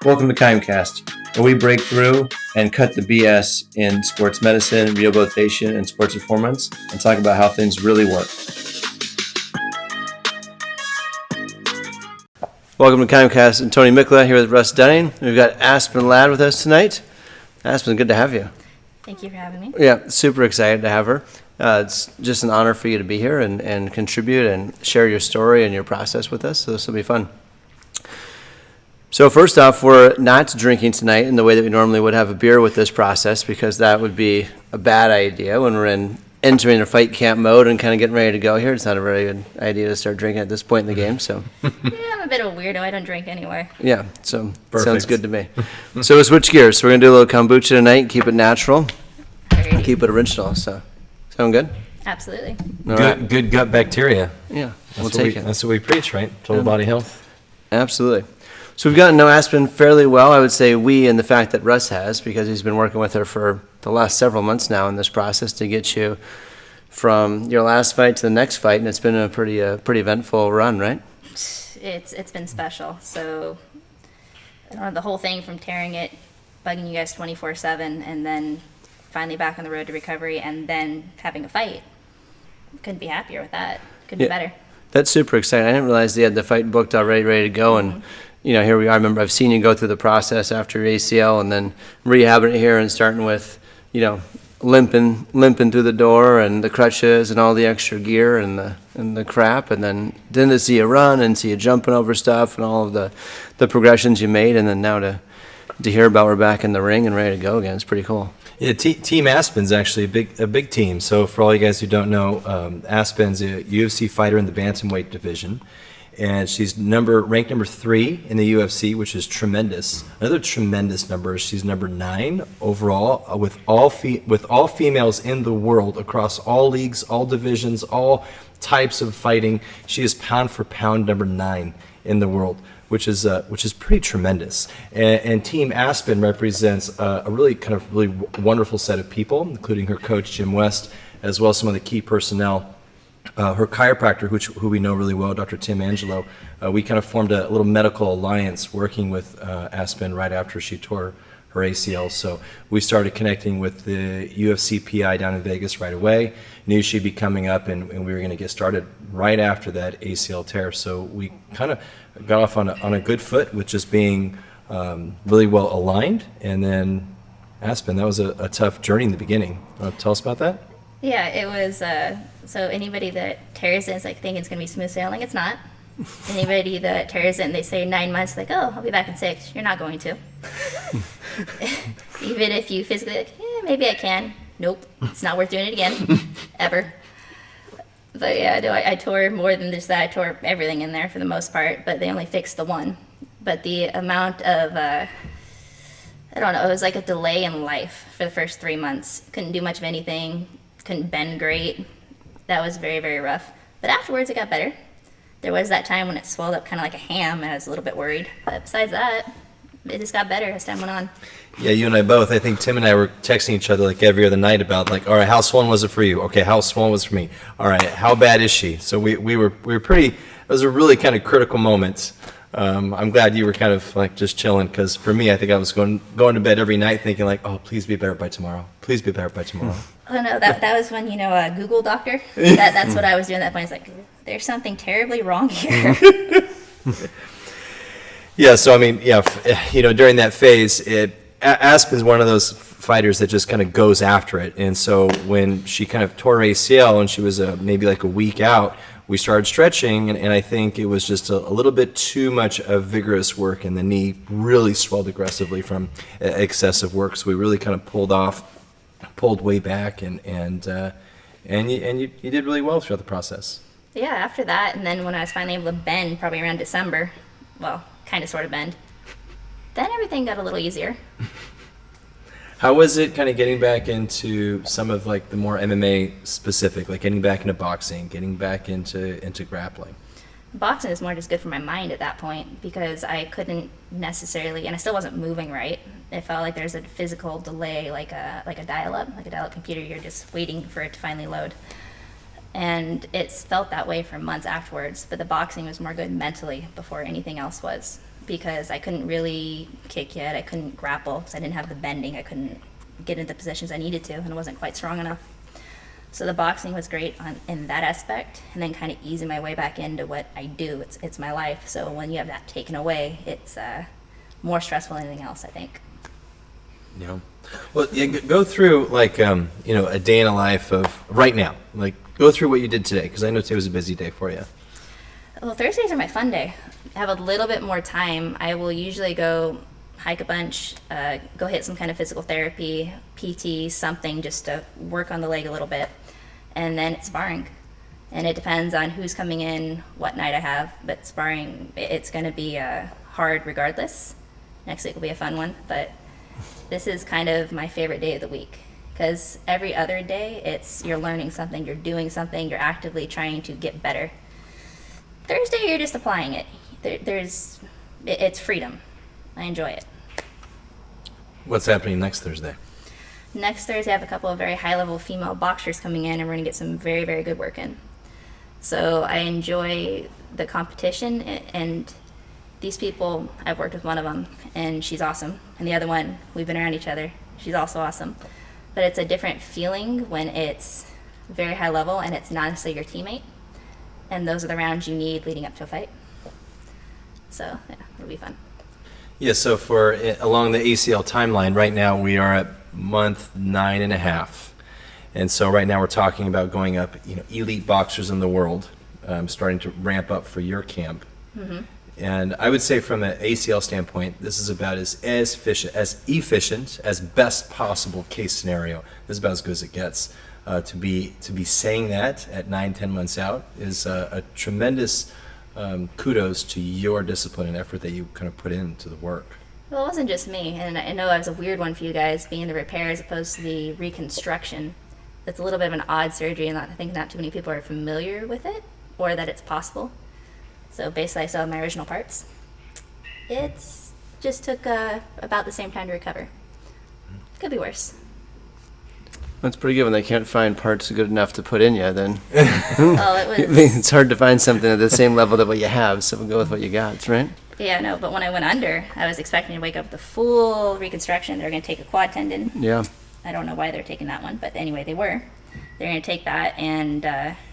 Welcome to KIMEcast, where we break through and cut the BS in sports medicine, rehabilitation, and sports performance, and talk about how things really work. Welcome to KIMEcast, and Tony Mikla here with Russ Dunning. We've got Aspen Ladd with us tonight. Aspen, good to have you. Thank you for having me. Yeah, super excited to have her. It's just an honor for you to be here and contribute and share your story and your process with us, so this will be fun. So first off, we're not drinking tonight in the way that we normally would have a beer with this process, because that would be a bad idea when we're entering a fight camp mode and kind of getting ready to go here. It's not a very good idea to start drinking at this point in the game. So Yeah, I'm a bit of a weirdo. I don't drink anyway. yeah, so Perfect. sounds good to me. So we'll switch gears. So we're going to do a little kombucha tonight, keep it natural, Alrighty. keep it original. So sound good? Absolutely. All right. Good gut bacteria. Yeah, we'll That's take what it. That's what we preach, right? Total body health. Absolutely. So we've gotten to know Aspen fairly well. I would say we, and the fact that Russ has, because he's been working with her for the last several months now in this process to get you from your last fight to the next fight, and it's been a pretty eventful run, right? It's been special. So I don't know, the whole thing from tearing it, bugging you guys 24/7, and then finally back on the road to recovery, and then having a fight. Couldn't be happier with that. Couldn't be Yeah. better. That's super exciting. I didn't realize they had the fight booked already, ready to go, and here we are. I remember I've seen you go through the process after your ACL, and then rehabbing it here and starting with, limping through the door and the crutches and all the extra gear and the crap, and then to see you run and see you jumping over stuff and all of the progressions you made, and then now to hear about we're back in the ring and ready to go again. It's pretty cool. Yeah, Team Aspen's actually a big team. So for all you guys who don't know, Aspen's a UFC fighter in the bantamweight division, and she's ranked number 3 in the UFC, which is tremendous. Another tremendous number. She's number 9 overall with all females in the world across all leagues, all divisions, all types of fighting. She is pound for pound number 9 in the world, which is pretty tremendous. And Team Aspen represents a really wonderful set of people, including her coach Jim West, as well as some of the key personnel. Her chiropractor, who we know really well, Dr. Tim Angelo. We kind of formed a little medical alliance working with Aspen right after she tore her ACL. So we started connecting with the UFC PI down in Vegas right away. Knew she'd be coming up, and we were going to get started right after that ACL tear. So we kind of got off on a good foot with just being really well aligned. And then Aspen, that was a tough journey in the beginning. Tell us about that? Yeah, it was. So anybody that tears it is thinking it's going to be smooth sailing. It's not. Anybody that tears it and they say 9 months, I'll be back in 6. You're not going to. Even if you physically maybe I can. Nope, it's not worth doing it again, ever. But yeah, no, I tore more than just that. I tore everything in there for the most part, but they only fixed the one. But the amount of, I don't know, it was like a delay in life for the first 3 months. Couldn't do much of anything, couldn't bend great. That was very, very rough. But afterwards it got better. There was that time when it swelled up kind of like a ham, and I was a little bit worried. But besides that, it just got better as time went on. Yeah, you and I both. I think Tim and I were texting each other every other night about all right, how swollen was it for you? Okay, how swollen was it for me? All right, how bad is she? So we were pretty. It was a really kind of critical moment. I'm glad you were kind of just chilling, because for me, I think I was going to bed every night thinking oh, please be better by tomorrow. Please be better by tomorrow. Oh no, that was when Google doctor. That's what I was doing at that point. It's there's something terribly wrong here. Yeah, so I mean, during that phase, Aspen's one of those fighters that just kind of goes after it. And so when she kind of tore her ACL and she was maybe a week out, we started stretching, and I think it was just a little bit too much of vigorous work, and the knee really swelled aggressively from excessive work. So we really kind of pulled way back, and you did really well throughout the process. Yeah, after that, and then when I was finally able to bend, probably around December, well, kind of sort of bend, then everything got a little easier. How was it kind of getting back into some of the more MMA specific, getting back into boxing, getting back into grappling? Boxing is more just good for my mind at that point, because I couldn't necessarily, and I still wasn't moving right. It felt like there's a physical delay, like a dial-up computer. You're just waiting for it to finally load. And it's felt that way for months afterwards, but the boxing was more good mentally before anything else was. because I couldn't really kick yet. I couldn't grapple because I didn't have the bending. I couldn't get into the positions I needed to, and I wasn't quite strong enough. So the boxing was great in that aspect, and then kind of easing my way back into what I do. It's my life. So when you have that taken away, it's more stressful than anything else, I think. Yeah. Well, go through like a day in a life of right now. Like go through what you did today, because I know today was a busy day for you. Well, Thursdays are my fun day. I have a little bit more time. I will usually go hike a bunch, go hit some kind of physical therapy, PT, something just to work on the leg a little bit. And then it's sparring. And it depends on who's coming in, what night I have. But sparring, it's going to be hard regardless. Next week will be a fun one. But this is kind of my favorite day of the week. Because every other day, you're learning something, you're doing something, you're actively trying to get better. Thursday, you're just applying it. It's freedom. I enjoy it. What's happening next Thursday? Next Thursday, I have a couple of very high-level female boxers coming in, and we're going to get some very, very good work in. So I enjoy the competition, and these people, I've worked with one of them, and she's awesome. And the other one, we've been around each other. She's also awesome. But it's a different feeling when it's very high level, and it's not necessarily your teammate. And those are the rounds you need leading up to a fight. So, yeah, it'll be fun. Yeah, so along the ACL timeline, right now we are at month 9.5. And so right now we're talking about going up, elite boxers in the world, starting to ramp up for your camp. Mm-hmm. And I would say from an ACL standpoint, this is about as efficient, as best possible case scenario. This is about as good as it gets. To be saying that at 9-10 months out is a tremendous kudos to your discipline and effort that you kind of put into the work. Well, it wasn't just me, and I know I was a weird one for you guys, being the repair as opposed to the reconstruction. It's a little bit of an odd surgery, and I think not too many people are familiar with it, or that it's possible. So basically, I still have my original parts. It's just took about the same time to recover. Could be worse. That's pretty good when they can't find parts good enough to put in you, then. Well, it I mean, was. it's hard to find something at the same level that what you have, so we'll go with what you got, right? Yeah, no, but when I went under, I was expecting to wake up with a full reconstruction. They were going to take a quad tendon. Yeah. I don't know why they're taking that one, but anyway, they were. They're going to take that and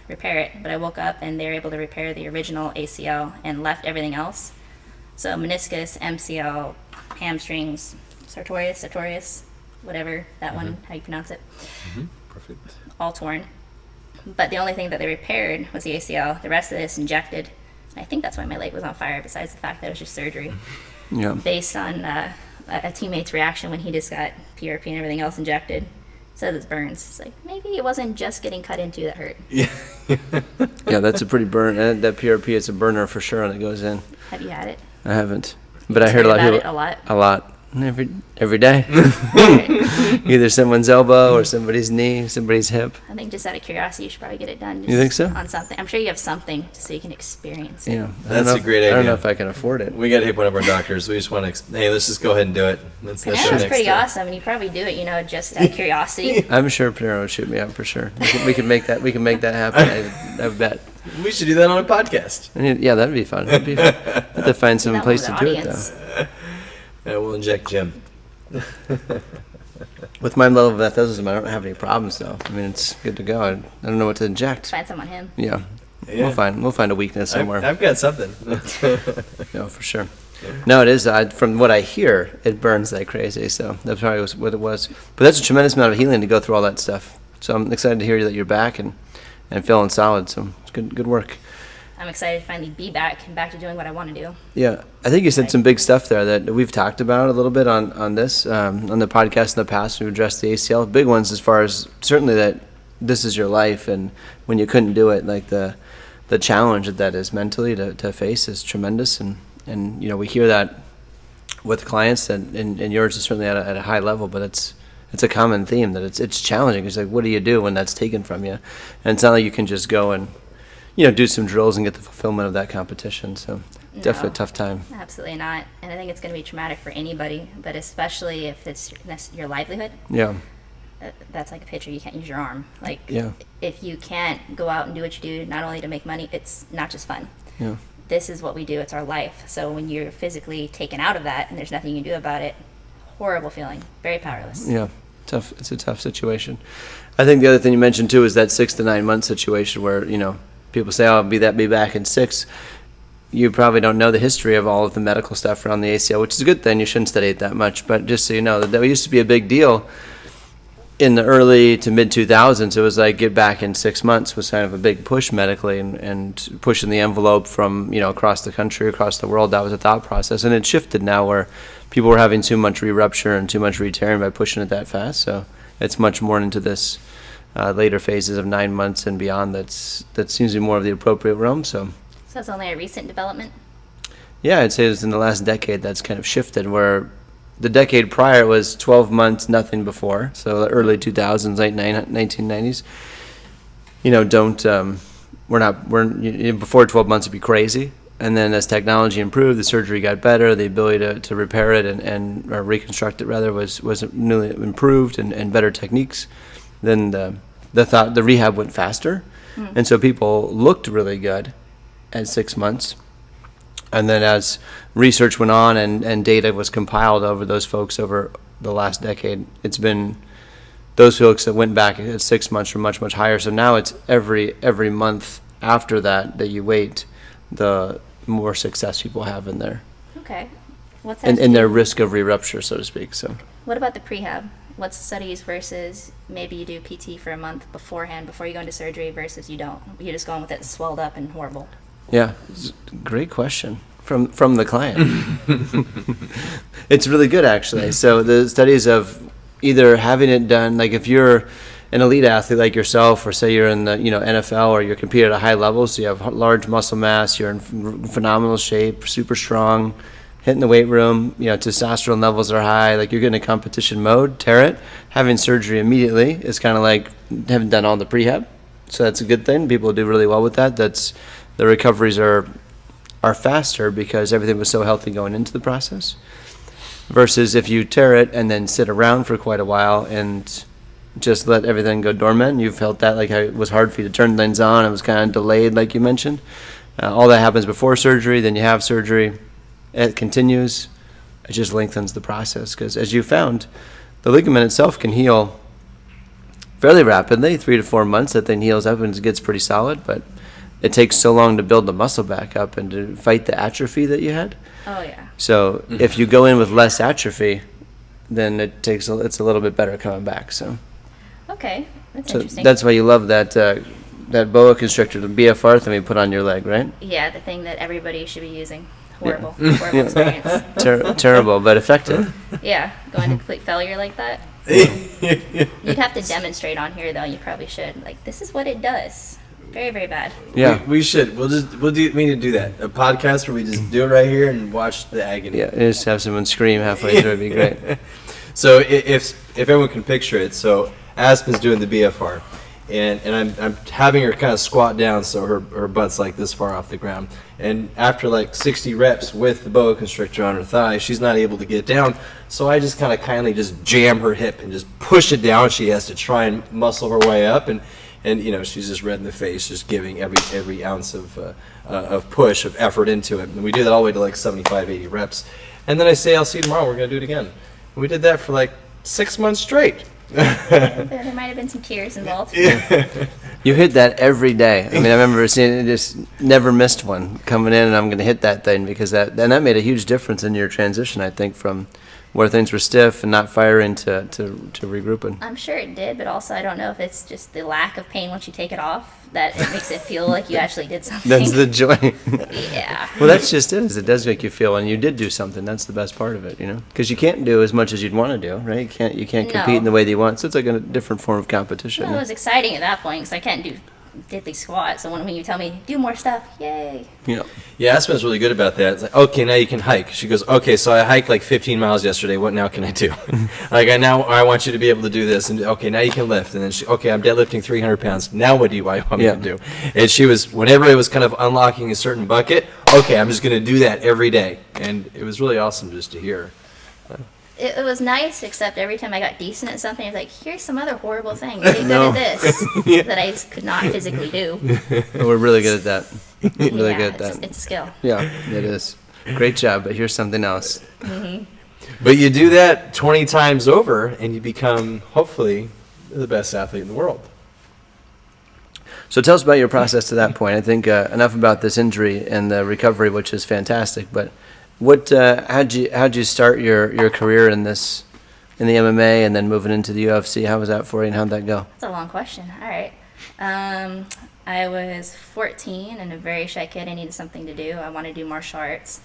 repair it. But I woke up and they were able to repair the original ACL and left everything else. So meniscus, MCL, hamstrings, sartorius, whatever that one, how you pronounce it. Mm-hmm. Perfect. All torn. But the only thing that they repaired was the ACL. The rest of this injected. I think that's why my leg was on fire, besides the fact that it was just surgery. Yeah. Based on a teammate's reaction when he just got PRP and everything else injected. Says it's burns. It's like, maybe it wasn't just getting cut into that hurt. Yeah. Yeah, that's a pretty burn. That PRP is a burner for sure when it goes in. Have you had it? I haven't. But I heard a lot of about people. it a lot. A lot. Every day. Either someone's elbow or somebody's knee, somebody's hip. I think just out of curiosity, you should probably get it done. Just You think so? On something. I'm sure you have something so you can experience it. Yeah. That's a great I don't idea. know if I can afford it. We got to hit one of our doctors. We just want to, hey, let's just go ahead and do it. That's I know our it's next pretty step. awesome, and you probably do it, just out of curiosity. I'm sure Panero would shoot me up for sure. We can make that. We can make that happen. I bet. We should do that on a podcast. Yeah, that'd be fun. That'd be fun. Have to find some That place to one do with it the though. audience. We'll inject Jim. With my level of athleticism, I don't have any problems though. I mean, it's good to go. I don't know what to inject. Find some on him. Yeah. Yeah. We'll find a weakness somewhere. I've got something. No, for sure. No, it is. From what I hear, it burns like crazy. So that's probably what it was. But that's a tremendous amount of healing to go through all that stuff. So I'm excited to hear that you're back and feeling solid. So it's good work. I'm excited to finally be back and back to doing what I want to do. Yeah, I think you said some big stuff there that we've talked about a little bit on this on the podcast in the past. We addressed the ACL, big ones as far as certainly that this is your life, and when you couldn't do it, like the challenge that is mentally to face is tremendous, and we hear that with clients, and yours is certainly at a high level, but it's a common theme that it's challenging. It's like, what do you do when that's taken from you? And it's not like you can just go and do some drills and get the fulfillment of that competition. So definitely a tough time. Absolutely not. And I think it's going to be traumatic for anybody, but especially if that's your livelihood. Yeah. That's like a picture. You can't use your arm. Like, Yeah. if you can't go out and do what you do, not only to make money, it's not just fun. Yeah. this is what we do. It's our life. So when you're physically taken out of that and there's nothing you can do about it, horrible feeling, very powerless. Yeah, tough. It's a tough situation. I think the other thing you mentioned too is that 6 to 9 month situation where, people say, "Oh, I'll be back in 6." You probably don't know the history of all of the medical stuff around the ACL, which is a good thing. You shouldn't study it that much, but just so you know, that used to be a big deal in the early to mid 2000s. It was like get back in 6 months was kind of a big push medically, and pushing the envelope from across the country, across the world. That was a thought process, and it shifted now where people were having too much re-rupture and too much re-tearing by pushing it that fast. So it's much more into this later phases of 9 months and beyond. That seems to be more of the appropriate realm. So that's only a recent development? Yeah, I'd say it's in the last decade that's kind of shifted, where the decade prior was 12 months, nothing before. So the early 2000s, late 1990s. Before 12 months would be crazy. And then as technology improved, the surgery got better, the ability to repair it or reconstruct it rather was newly improved and better techniques. Then the rehab went faster. And so people looked really good at 6 months. And then as research went on and data was compiled over those folks over the last decade, it's been those folks that went back at 6 months were much, much higher. So now it's every month after that you wait, the more success people have in there. Okay. What's that? In their risk of re-rupture, so to speak. So what about the prehab? What's the studies versus maybe you do PT for a month beforehand before you go into surgery versus you don't? You're just going with it swelled up and horrible. Yeah, great question from the client. It's really good, actually. So the studies of either having it done, like if you're an elite athlete like yourself, or say you're in the NFL, or you're competing at a high level, so you have large muscle mass, you're in phenomenal shape, super strong, hitting the weight room, testosterone levels are high, like you're getting a competition mode, tear it. Having surgery immediately is kind of like having done all the prehab. So that's a good thing. People do really well with that. The recoveries are faster because everything was so healthy going into the process. Versus if you tear it and then sit around for quite a while and just let everything go dormant. You felt that, like how it was hard for you to turn things on. It was kind of delayed, like you mentioned. All that happens before surgery. Then you have surgery. It continues. It just lengthens the process because, as you found, the ligament itself can heal fairly rapidly. 3 to 4 months, that thing heals up and gets pretty solid. But it takes so long to build the muscle back up and to fight the atrophy that you had. Oh, yeah. So if you go in with less atrophy, then it's a little bit better coming back. So okay, that's so interesting. that's why you love that boa constrictor, the BFR thing we put on your leg, right? Yeah, the thing that everybody should be using. Horrible experience. Terrible, but effective. Yeah, going to complete failure like that. You'd have to demonstrate on here, though. You probably should. Like, this is what it does. Very, very bad. Yeah, we should. We need to do that. A podcast where we just do it right here and watch the agony. Yeah, just have someone scream halfway through. It'd be great. So if everyone can picture it, so Aspen's doing the BFR, and I'm having her kind of squat down so her butt's like this far off the ground. And after like 60 reps with the boa constrictor on her thigh, she's not able to get down. So I just kind of kindly just jam her hip and just push it down. She has to try and muscle her way up, and she's just red in the face, just giving every ounce of push, of effort into it. And we do that all the way to like 75, 80 reps. And then I say, I'll see you tomorrow, we're going to do it again. And we did that for like 6 months straight. There might have been some tears involved. You hit that every day. I mean, I remember seeing it, just never missed one coming in, and I'm going to hit that thing because that made a huge difference in your transition, I think, from where things were stiff and not firing to regrouping. I'm sure it did, but also I don't know if it's just the lack of pain once you take it off that it makes it feel like you actually did something. That's the joy. Yeah. Well, that's just it. It does make you feel, and you did do something. That's the best part of it, because you can't do as much as you'd want to do, right? You can't compete in the way that you want. So it's like a different form of competition. No, it was exciting at that point because I can't do diddly squat. So when you tell me do more stuff, yay. Yeah, Aspen's really good about that. It's like, okay, now you can hike. She goes, okay, so I hiked like 15 miles yesterday. What now can I do? I want you to be able to do this. And okay, now you can lift. And then I'm deadlifting 300 pounds. Now what do you want me to do? And she was, whenever it was kind of unlocking a certain bucket, okay, I'm just going to do that every day. And it was really awesome just to hear. it was nice, except every time I got decent at something, it was like, here's some other horrible thing. Get good No. at this that I just could not physically do. We're really good at that. Really Yeah, good at that. it's a skill. Yeah, it is. Great job, but here's something else. But you do that 20 times over, and you become, hopefully, the best athlete in the world. So tell us about your process to that point. I think enough about this injury and the recovery, which is fantastic. But how'd you start your career in the MMA and then moving into the UFC? How was that for you, and how'd that go? That's a long question. All right. I was 14 and a very shy kid. I needed something to do. I wanted to do martial arts.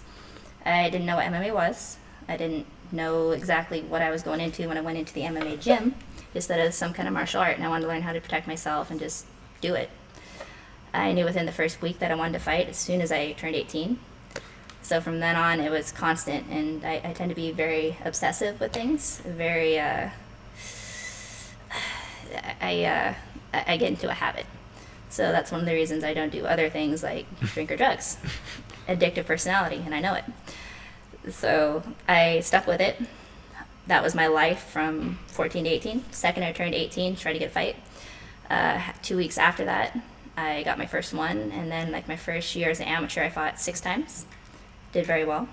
I didn't know what MMA was. I didn't know exactly what I was going into when I went into the MMA gym, just that it was some kind of martial art, and I wanted to learn how to protect myself and just do it. I knew within the first week that I wanted to fight as soon as I turned 18. So from then on, it was constant, and I tend to be very obsessive with things. Very, I get into a habit. So that's one of the reasons I don't do other things like drink or drugs. Addictive personality, and I know it. So I stuck with it. That was my life from 14 to 18. Second I turned 18, tried to get a fight. 2 weeks after that, I got my first one, and then like my first year as an amateur, I fought 6 times. Did very well.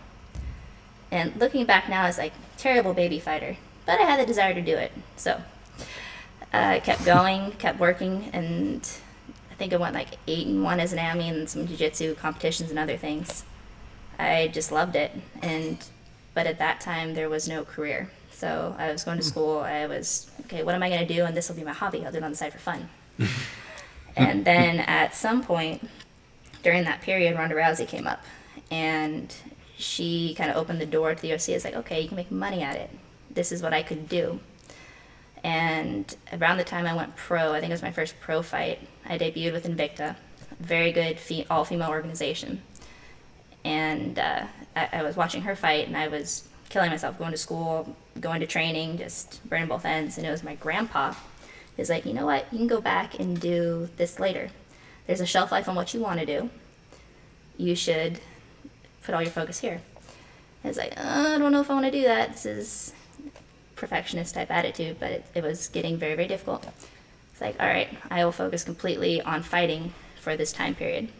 And looking back now, it's like terrible baby fighter, but I had the desire to do it. So I kept going, kept working, and I think I went like 8-1 as an AMI and some jiu-jitsu competitions and other things. I just loved it, but at that time there was no career. So I was going to school. I was, okay, what am I going to do? And this will be my hobby. I'll do it on the side for fun. And then at some point during that period, Ronda Rousey came up, and she kind of opened the door to the UFC. It's like, okay, you can make money at it. This is what I could do. And around the time I went pro, I think it was my first pro fight, I debuted with Invicta, very good all-female organization. And I was watching her fight, and I was killing myself, going to school, going to training, just burning both ends. And it was my grandpa who's like, you know what, you can go back and do this later. There's a shelf life on what you want to do. You should put all your focus here. I was like, I don't know if I want to do that. This is perfectionist type attitude, but it was getting very, very difficult. It's like, all right, I will focus completely on fighting for this time period.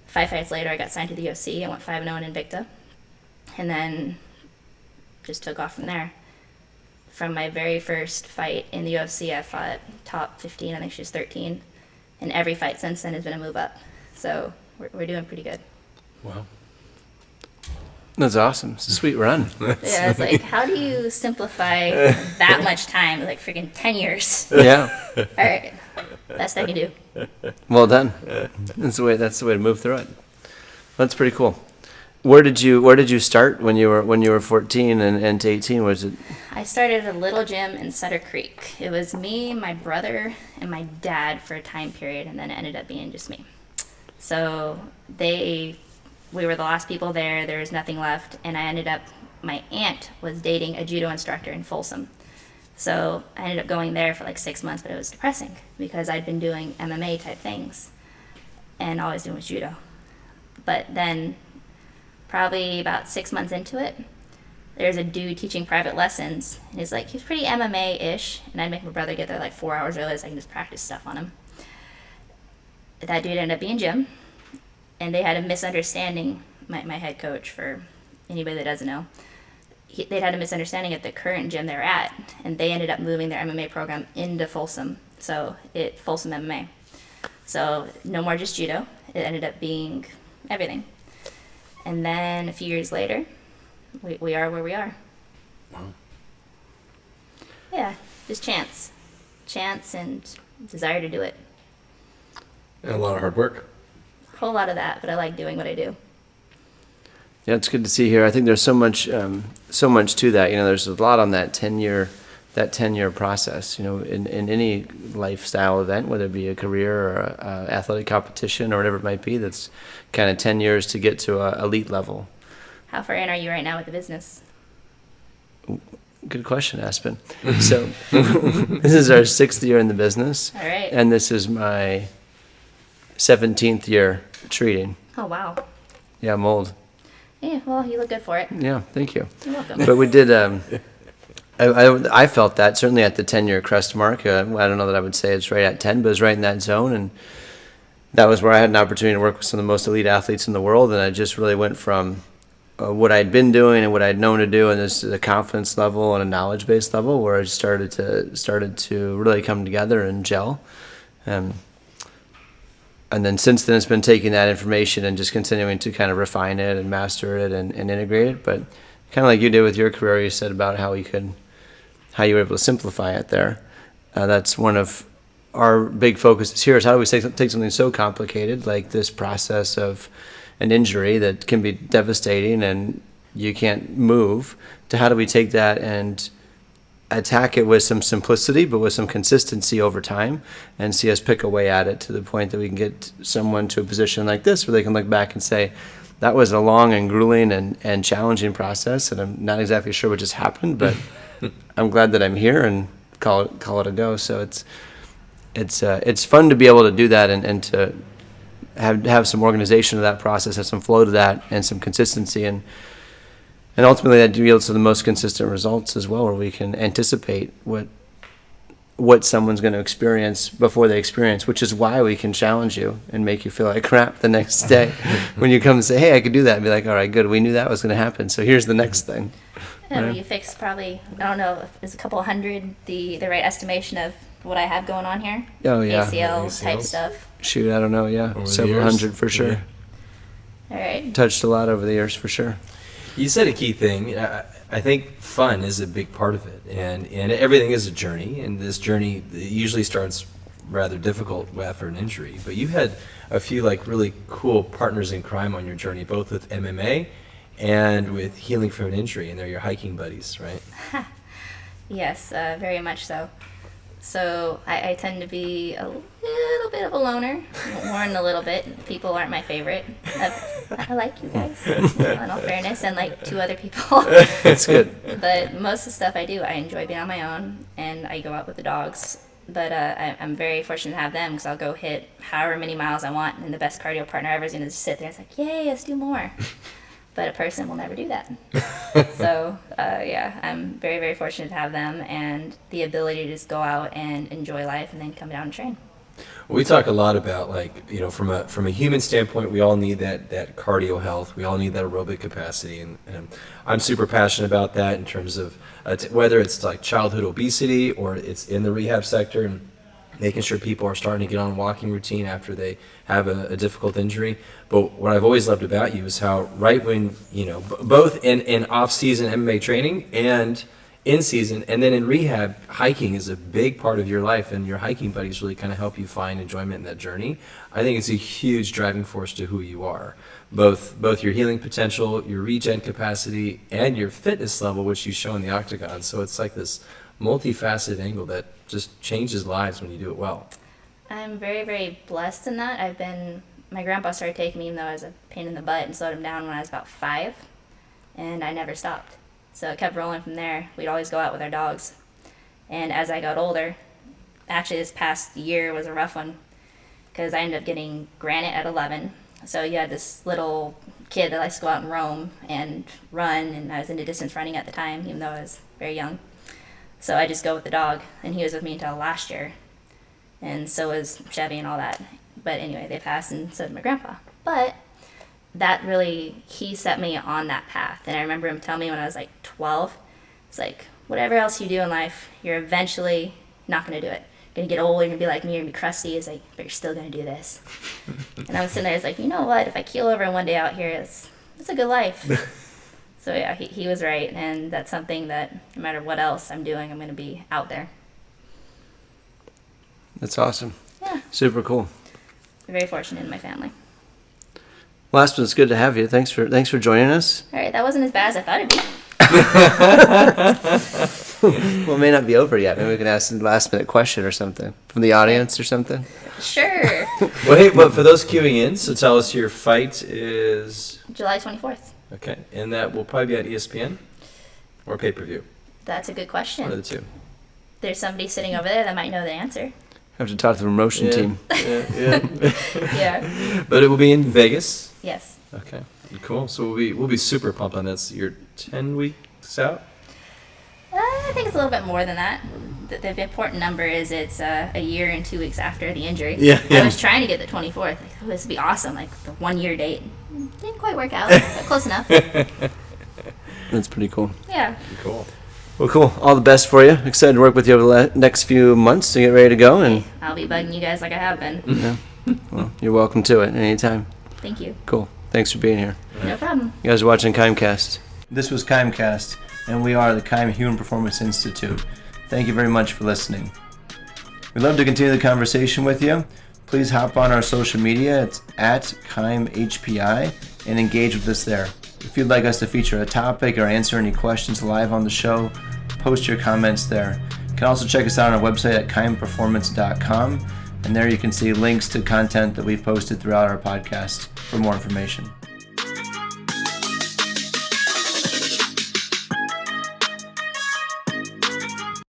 5 fights later, I got signed to the UFC. I went 5-0 in Invicta, and then just took off from there. From my very first fight in the UFC, I fought top 15. I think she was 13, and every fight since then has been a move up. So we're doing pretty good. Wow. That's awesome. It's a sweet run. Yeah, it's like, how do you simplify that much time? Like freaking 10 years. Yeah. All right, best I can do. Well done. That's the way to move through it. That's pretty cool. Where did you start when you were 14 and to 18? Was it? I started at a little gym in Sutter Creek. It was me, my brother, and my dad for a time period, and then it ended up being just me. So we were the last people there. There was nothing left, and I ended up, my aunt was dating a judo instructor in Folsom. So I ended up going there for like 6 months, but it was depressing because I'd been doing MMA type things and all I was doing was judo. But then probably about 6 months into it, there's a dude teaching private lessons, and he's pretty MMA-ish, and I'd make my brother get there like 4 hours early so I can just practice stuff on him. That dude ended up being Jim, and they had a misunderstanding, my head coach, for anybody that doesn't know. They'd had a misunderstanding at the current gym they were at, and they ended up moving their MMA program into Folsom, so Folsom MMA. So no more just judo, it ended up being everything. And then a few years later, we are where we are. Wow. Yeah, just chance and desire to do it. And a lot of hard work. A whole lot of that, but I like doing what I do. Yeah, it's good to see here. I think there's so much to that. There's a lot on that 10-year process. In any lifestyle event, whether it be a career or a athletic competition or whatever it might be, that's kind of 10 years to get to a elite level. How far in are you right now with the business? Good question, Aspen. So this is our 6th year in the business. All right. And this is my 17th year treating. Oh, wow. Yeah, I'm old. Yeah, well, you look good for it. Yeah, thank you. You're welcome. But we did I felt that certainly at the 10-year crest mark. I don't know that I would say it's right at 10, but it's right in that zone. And that was where I had an opportunity to work with some of the most elite athletes in the world. And I just really went from what I'd been doing and what I'd known to do, and this a confidence level and a knowledge-based level where I started to really come together and gel. And then since then, it's been taking that information and just continuing to kind of refine it and master it and integrate it. But kind of like you did with your career, you said about how you were able to simplify it there. That's one of our big focuses here is how do we take something so complicated like this process of an injury that can be devastating and you can't move, to how do we take that and attack it with some simplicity but with some consistency over time and see us pick away at it to the point that we can get someone to a position like this where they can look back and say, that was a long and grueling and challenging process, and I'm not exactly sure what just happened, but I'm glad that I'm here, and call it a go. So it's fun to be able to do that and to have some organization of that process, have some flow to that, and some consistency, and ultimately that yields to the most consistent results as well, where we can anticipate what someone's going to experience before they experience, which is why we can challenge you and make you feel like crap the next day when you come and say, hey, I could do that, and be like, all right, good, we knew that was going to happen, so here's the next thing. Yeah, well, you fix probably, I don't know, if it's a couple hundred, the right estimation of what I have going on here. Oh, yeah. ACL type ACLs. stuff. Shoot, I don't know, yeah, Over the several years. hundred for sure. Yeah. All right. Touched a lot over the years for sure. You said a key thing. I think fun is a big part of it, and everything is a journey, and this journey usually starts rather difficult after an injury. But you had a few like really cool partners in crime on your journey, both with MMA and with healing from an injury, and they're your hiking buddies, right? Yes, very much so. So I tend to be a little bit of a loner, more than a little bit. People aren't my favorite. I like you guys, in all fairness, and like 2 other people. That's good. But most of the stuff I do, I enjoy being on my own, and I go out with the dogs. But I'm very fortunate to have them, because I'll go hit however many miles I want, and the best cardio partner ever is going to just sit there and it's like, yay, let's do more. But a person will never do that. So, yeah, I'm very, very fortunate to have them and the ability to just go out and enjoy life and then come down and train. We talk a lot about, like, you know, from a human standpoint, we all need that cardio health. We all need that aerobic capacity, and I'm super passionate about that in terms of whether it's like childhood obesity or it's in the rehab sector, and making sure people are starting to get on a walking routine after they have a difficult injury. But what I've always loved about you is how right when, you know, both in off-season MMA training and in season, and then in rehab, hiking is a big part of your life, and your hiking buddies really kind of help you find enjoyment in that journey. I think it's a huge driving force to who you are, both your healing potential, your regen capacity, and your fitness level, which you show in the octagon. So it's like this multifaceted angle that just changes lives when you do it well. I'm very, very blessed in that. My grandpa started taking me even though I was a pain in the butt and slowed him down when I was about 5, and I never stopped. So it kept rolling from there. We'd always go out with our dogs. And as I got older, actually this past year was a rough one, because I ended up getting granite at 11. So you had this little kid that likes to go out and roam and run, and I was into distance running at the time, even though I was very young. So I just go with the dog, and he was with me until last year. And so was Chevy and all that. But anyway, they passed, and so did my grandpa. But that really, he set me on that path. And I remember him telling me when I was like 12, it's like, whatever else you do in life, you're eventually not going to do it. You're going to get old, you're going to be like me, you're going to be crusty. It's like, but you're still going to do this. And I was sitting there, it's like, you know what, if I keel over one day out here, it's a good life. So yeah, he was right. And that's something that no matter what else I'm doing, I'm going to be out there. That's awesome. Yeah. Super cool. I'm very fortunate in my family. Well, Aspen, it's good to have you. Thanks for joining us. All right, that wasn't as bad as I thought it'd be. Well, it may not be over yet. Maybe we can ask a last-minute question or something from the audience or something. Sure. Well, hey, but for those queuing in, so tell us your fight is... July 24th. Okay, and that will probably be at ESPN or pay-per-view, That's a good one of question. the two. There's somebody sitting over there that might know the answer. Have to talk to the promotion team. Yeah. Yeah. But it will be in Vegas. Yes. Okay, cool. So we'll be super pumped on this. You're 10 weeks out. I think it's a little bit more than that. The important number is it's a year and 2 weeks after the injury. Yeah. I was trying to get the 24th. Like, oh, this would be awesome, like the 1 year date. Didn't quite work out, but close enough. That's pretty cool. Yeah. Cool. Well, cool. All the best for you. Excited to work with you over the next few months to get ready to go. And I'll be bugging you guys like I have been. yeah, well, you're welcome to it anytime. Thank you. Cool. Thanks for being here. No problem. You guys are watching KIMEcast. This was KIMEcast, and we are the Kime Human Performance Institute. Thank you very much for listening. We'd love to continue the conversation with you. Please hop on our social media. It's at KIMEHPI and engage with us there. If you'd like us to feature a topic or answer any questions live on the show, post your comments there. You can also check us out on our website at kimeperformance.com, and there you can see links to content that we've posted throughout our podcast for more information.